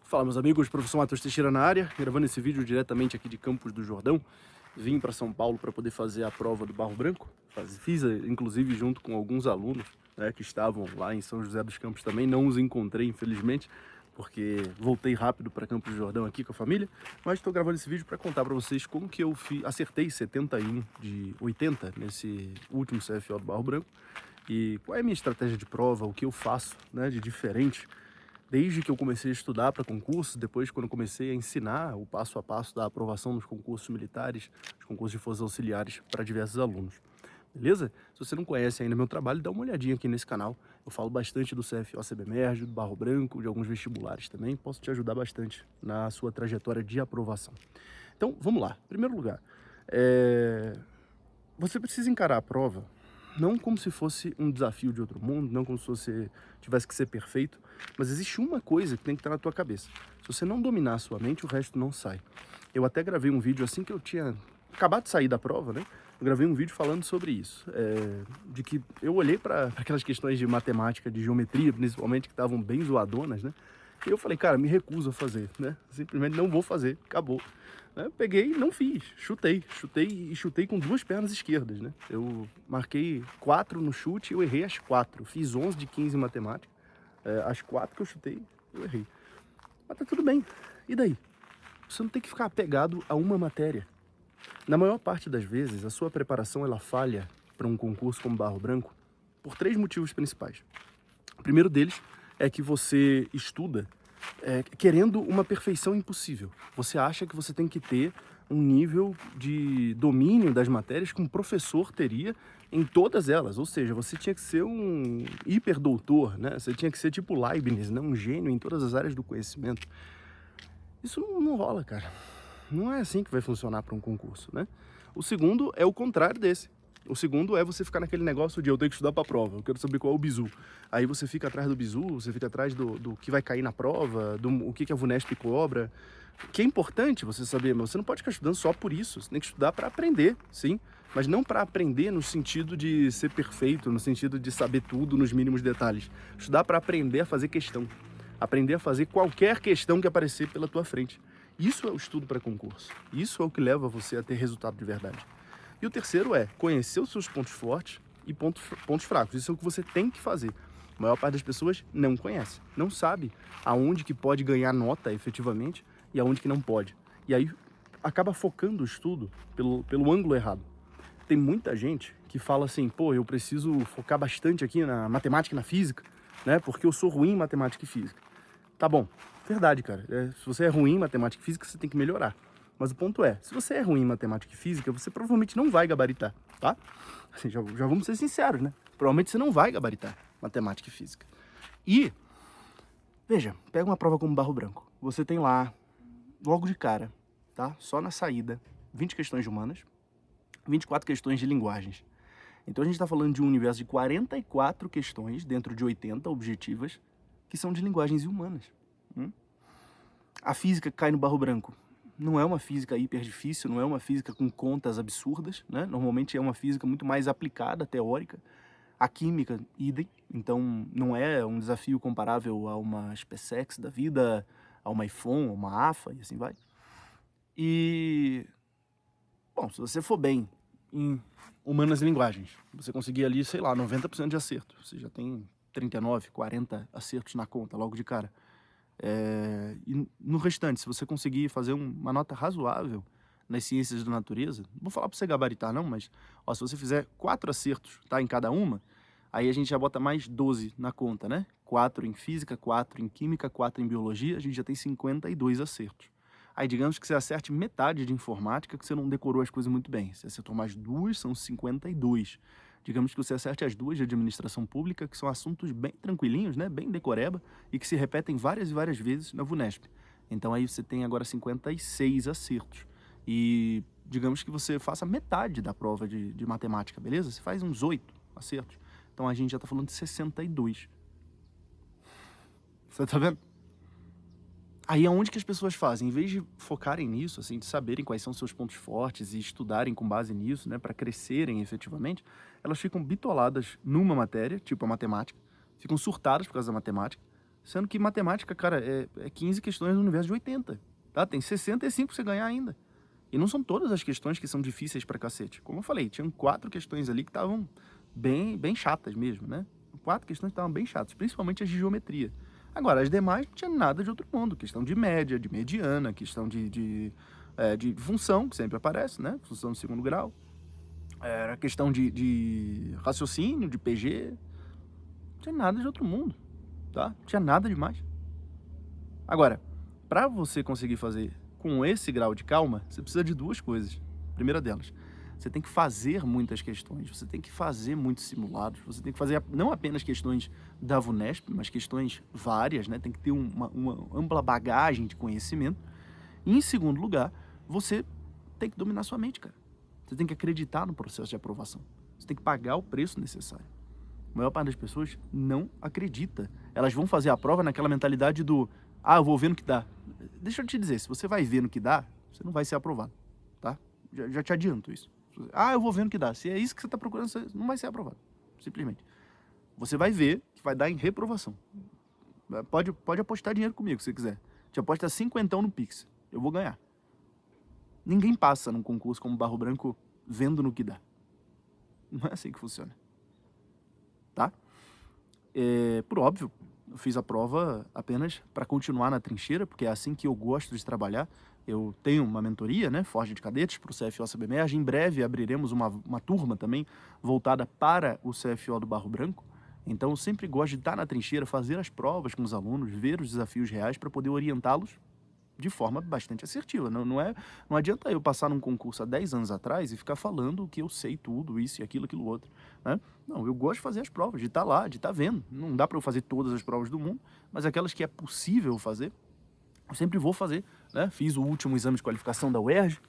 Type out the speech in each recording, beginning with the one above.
Fala, meus amigos, professor Matheus Teixeira na área, gravando esse vídeo diretamente aqui de Campos do Jordão. Vim para São Paulo para poder fazer a prova do Barro Branco. Fiz, inclusive, junto com alguns alunos, né, que estavam lá em São José dos Campos também. Não os encontrei, infelizmente, porque voltei rápido para Campos do Jordão aqui com a família. Mas estou gravando esse vídeo para contar para vocês como que eu acertei 71 de 80 nesse último CFO do Barro Branco. E qual é a minha estratégia de prova, o que eu faço, né, de diferente desde que eu comecei a estudar para concurso, depois quando eu comecei a ensinar o passo a passo da aprovação nos concursos militares, os concursos de forças auxiliares para diversos alunos. Beleza? Se você não conhece ainda meu trabalho, dá uma olhadinha aqui nesse canal. Eu falo bastante do CFO CBMERG, do Barro Branco, de alguns vestibulares também. Posso te ajudar bastante na sua trajetória de aprovação. Então, vamos lá. Em primeiro lugar, você precisa encarar a prova não como se fosse um desafio de outro mundo, não como se você tivesse que ser perfeito, mas existe uma coisa que tem que estar na tua cabeça. Se você não dominar a sua mente, o resto não sai. Eu até gravei um vídeo assim que eu tinha acabado de sair da prova, né? Eu gravei um vídeo falando sobre isso, de que eu olhei para aquelas questões de matemática, de geometria, principalmente, que estavam bem zoadonas, né? E eu falei, cara, me recuso a fazer, né? Simplesmente não vou fazer, acabou. Peguei e não fiz, chutei com duas pernas esquerdas, né? Eu marquei 4 no chute e eu errei as 4. Fiz 11 de 15 em matemática. As 4 que eu chutei, eu errei. Mas tá tudo bem. E daí? Você não tem que ficar apegado a uma matéria. Na maior parte das vezes, a sua preparação ela falha para um concurso como Barro Branco por 3 motivos principais. O primeiro deles é que você estuda querendo uma perfeição impossível. Você acha que você tem que ter um nível de domínio das matérias que um professor teria em todas elas. Ou seja, você tinha que ser um hiperdoutor, né? Você tinha que ser tipo Leibniz, né? Um gênio em todas as áreas do conhecimento. Isso não rola, cara. Não é assim que vai funcionar para um concurso, né? O segundo é o contrário desse. O segundo é você ficar naquele negócio de eu tenho que estudar para a prova, eu quero saber qual é o bizu. Aí você fica atrás do bizu, você fica atrás do que vai cair na prova, o que a VUNESP cobra. Que é importante você saber, mas você não pode ficar estudando só por isso. Você tem que estudar para aprender, sim. Mas não para aprender no sentido de ser perfeito, no sentido de saber tudo nos mínimos detalhes. Estudar para aprender a fazer questão. Aprender a fazer qualquer questão que aparecer pela tua frente. Isso é o estudo para concurso. Isso é o que leva você a ter resultado de verdade. E o terceiro é conhecer os seus pontos fortes e pontos fracos. Isso é o que você tem que fazer. A maior parte das pessoas não conhece, não sabe aonde que pode ganhar nota efetivamente e aonde que não pode. E aí acaba focando o estudo pelo ângulo errado. Tem muita gente que fala assim, pô, eu preciso focar bastante aqui na matemática e na física, né? Porque eu sou ruim em matemática e física. Tá bom, verdade, cara. Se você é ruim em matemática e física, você tem que melhorar. Mas o ponto é, se você é ruim em matemática e física, você provavelmente não vai gabaritar, tá? Assim, já vamos ser sinceros, né? Provavelmente você não vai gabaritar matemática e física. E, veja, pega uma prova como Barro Branco. Você tem lá, logo de cara, tá? Só na saída, 20 questões de humanas, 24 questões de linguagens. Então a gente tá falando de um universo de 44 questões dentro de 80 objetivas que são de linguagens e humanas. A física que cai no Barro Branco não é uma física hiper difícil, não é uma física com contas absurdas, né? Normalmente é uma física muito mais aplicada, teórica. A química, idem. Então não é um desafio comparável a uma SpaceX da vida, a uma iPhone, a uma AFA e assim vai. E, bom, se você for bem em humanas e linguagens, você conseguir ali, sei lá, 90% de acerto. Você já tem 39, 40 acertos na conta logo de cara. E no restante, se você conseguir fazer uma nota razoável nas ciências da natureza, não vou falar para você gabaritar não, mas ó, se você fizer 4 acertos, tá, em cada uma, aí a gente já bota mais 12 na conta, né? 4 em física, 4 em química, 4 em biologia, a gente já tem 52 acertos. Aí digamos que você acerte metade de informática, que você não decorou as coisas muito bem. Você acertou mais 2, são 52. Digamos que você acerte as 2 de administração pública, que são assuntos bem tranquilinhos, né? Bem decoreba, e que se repetem várias e várias vezes na VUNESP. Então aí você tem agora 56 acertos. E digamos que você faça metade da prova de matemática, beleza? Você faz uns 8 acertos. Então a gente já tá falando de 62. Você tá vendo? Aí aonde que as pessoas fazem? Em vez de focarem nisso, assim, de saberem quais são seus pontos fortes e estudarem com base nisso, né, para crescerem efetivamente, elas ficam bitoladas numa matéria, tipo a matemática, ficam surtadas por causa da matemática, Sendo que matemática, cara, é 15 questões no universo de 80, tá? Tem 65 pra você ganhar ainda. E não são todas as questões que são difíceis pra cacete. Como eu falei, tinham 4 questões ali que estavam bem chatas mesmo, né? 4 questões que estavam bem chatas, principalmente as de geometria. Agora, as demais não tinha nada de outro mundo. Questão de média, de mediana, questão de função, que sempre aparece, né? Função do segundo grau. Era questão de raciocínio, de PG. Não tinha nada de outro mundo, tá? Não tinha nada demais. Agora, para você conseguir fazer com esse grau de calma, você precisa de 2 coisas. Primeira delas, você tem que fazer muitas questões, você tem que fazer muitos simulados, você tem que fazer não apenas questões da VUNESP, mas questões várias, né? Tem que ter uma ampla bagagem de conhecimento. E, em segundo lugar, você tem que dominar sua mente, cara. Você tem que acreditar no processo de aprovação. Você tem que pagar o preço necessário. A maior parte das pessoas não acredita. Elas vão fazer a prova naquela mentalidade do eu vou ver no que dá. Deixa eu te dizer, se você vai ver no que dá, você não vai ser aprovado, tá? Já te adianto isso. Eu vou ver no que dá. Se é isso que você está procurando, você não vai ser aprovado. Simplesmente. Você vai ver que vai dar em reprovação. Pode apostar dinheiro comigo, se você quiser. Te aposta 50 no Pix. Eu vou ganhar. Ninguém passa num concurso como Barro Branco vendo no que dá. Não é assim que funciona. Tá? Por óbvio, eu fiz a prova apenas para continuar na trincheira, porque é assim que eu gosto de trabalhar. Eu tenho uma mentoria, né, Forja de Cadetes, para o CFO CBMERG. Em breve abriremos uma turma também voltada para o CFO do Barro Branco. Então eu sempre gosto de estar na trincheira, fazer as provas com os alunos, ver os desafios reais para poder orientá-los de forma bastante assertiva. Não adianta eu passar num concurso há 10 anos atrás e ficar falando que eu sei tudo, isso e aquilo outro, né? Não, eu gosto de fazer as provas, de estar lá, de estar vendo. Não dá para eu fazer todas as provas do mundo, mas aquelas que é possível fazer, eu sempre vou fazer, né? Fiz o último exame de qualificação da UERJ,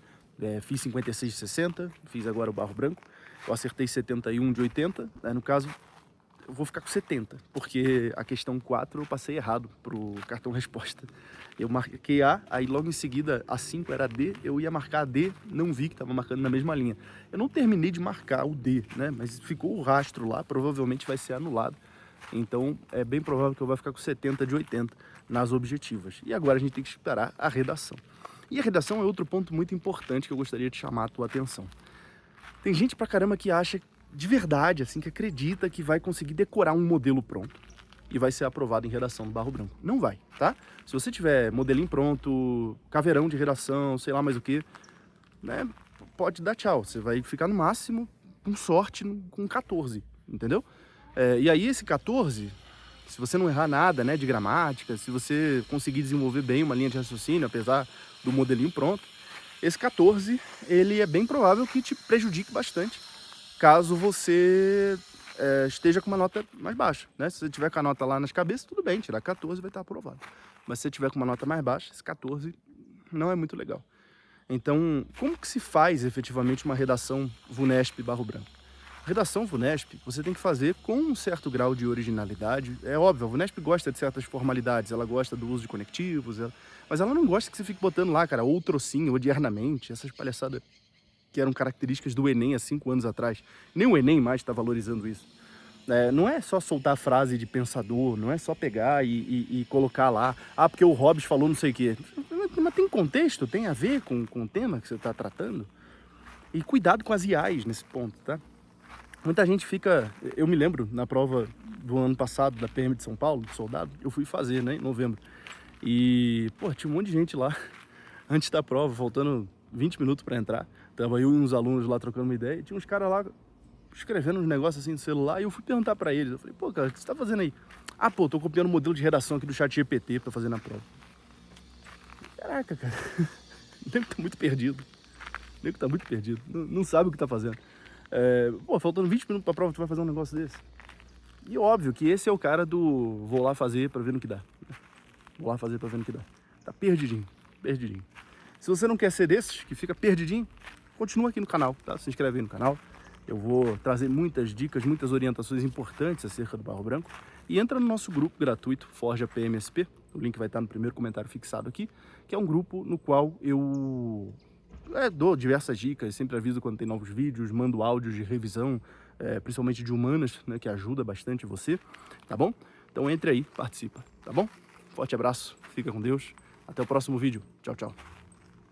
fiz 56 de 60, fiz agora o Barro Branco, eu acertei 71 de 80, né? No caso, eu vou ficar com 70, porque a questão 4 eu passei errado pro cartão resposta. Eu marquei A, aí logo em seguida a 5 era D, eu ia marcar a D, não vi que estava marcando na mesma linha. Eu não terminei de marcar o D, né? Mas ficou o rastro lá, provavelmente vai ser anulado. Então é bem provável que eu vou ficar com 70 de 80 nas objetivas. E agora a gente tem que esperar a redação. E a redação é outro ponto muito importante que eu gostaria de chamar a tua atenção. Tem gente pra caramba que acha de verdade, assim, que acredita que vai conseguir decorar um modelo pronto e vai ser aprovado em redação no Barro Branco. Não vai, tá? Se você tiver modelinho pronto, caveirão de redação, sei lá mais o que, né, pode dar tchau. Você vai ficar no máximo, com sorte, com 14, entendeu? E aí esse 14, se você não errar nada, né, de gramática, se você conseguir desenvolver bem uma linha de raciocínio, apesar do modelinho pronto, esse 14, ele é bem provável que te prejudique bastante, caso você esteja com uma nota mais baixa, né? Se você tiver com a nota lá nas cabeças, tudo bem, tirar 14 vai estar aprovado. Mas se você tiver com uma nota mais baixa, esse 14 não é muito legal. Então, como que se faz efetivamente uma redação VUNESP Barro Branco? Redação VUNESP, você tem que fazer com um certo grau de originalidade. É óbvio, a VUNESP gosta de certas formalidades, ela gosta do uso de conectivos, mas ela não gosta que você fique botando lá, cara, ou trocinho, ou diernamente, essas palhaçadas que eram características do Enem há 5 anos atrás. Nem o Enem mais está valorizando isso. Não é só soltar a frase de pensador, não é só pegar e colocar lá, porque o Hobbes falou não sei o quê. Mas tem contexto, tem a ver com o tema que você está tratando. E cuidado com as IAs nesse ponto, tá? Muita gente fica... Eu me lembro, na prova do ano passado, da PM de São Paulo, de soldado, eu fui fazer, né, em novembro. E, tinha um monte de gente lá, antes da prova, faltando 20 minutos para entrar. Tava eu e uns alunos lá trocando uma ideia, e tinha uns caras lá escrevendo uns negócios assim no celular, e eu fui perguntar para eles. Eu falei, cara, o que você tá fazendo aí? Tô copiando o modelo de redação aqui do ChatGPT para fazer na prova. Caraca, cara, o nego tá muito perdido. O nego tá muito perdido, não sabe o que tá fazendo. Faltando 20 minutos pra prova, tu vai fazer um negócio desse? E óbvio que esse é o cara do vou lá fazer pra ver no que dá. Vou lá fazer pra ver no que dá. Tá perdidinho, perdidinho. Se você não quer ser desses, que fica perdidinho, continua aqui no canal, tá? Se inscreve aí no canal. Eu vou trazer muitas dicas, muitas orientações importantes acerca do Barro Branco. E entra no nosso grupo gratuito, Forja PMSP. O link vai estar no primeiro comentário fixado aqui, que é um grupo no qual eu dou diversas dicas, sempre aviso quando tem novos vídeos, mando áudios de revisão, principalmente de humanas, né, que ajuda bastante você, tá bom? Então entre aí, participa. tá bom? Forte abraço, fica com Deus, até o próximo vídeo. Tchau, tchau.